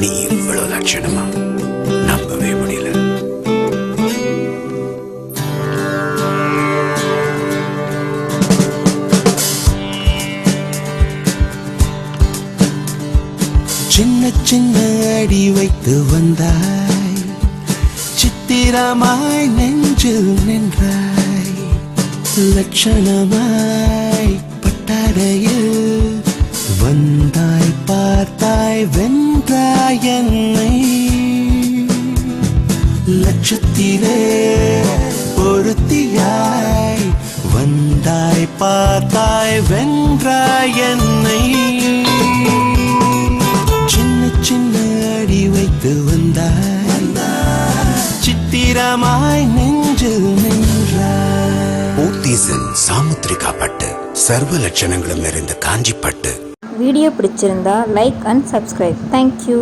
நீ இவ்வளவு லட்சணமா நம்பவே முடியல. சின்ன சின்ன அடி வைத்து வந்தாய், சித்திரமாய் நெஞ்சில் நின்றாய், லட்சணமாய் பட்டடையில் வந்தாய், பார்த்தாய், வென்றாய் என்னை. லட்சத்திலே பொருத்தியாய் வந்தாய், பார்த்தாய், வென்றாய் என்னை. சின்ன சின்ன அடி வைத்து வந்தாய், சித்திரமாய் நெஞ்சில் நின்றாய். போத்தீஸின் சாமுத்திரிகா பட்டு, சர்வ லட்சணங்களும் நிறைந்த காஞ்சி பட்டு. வீடியோ பிடிச்சிருந்தா லைக் அண்ட் சப்ஸ்கிரைப். தேங்க்யூ.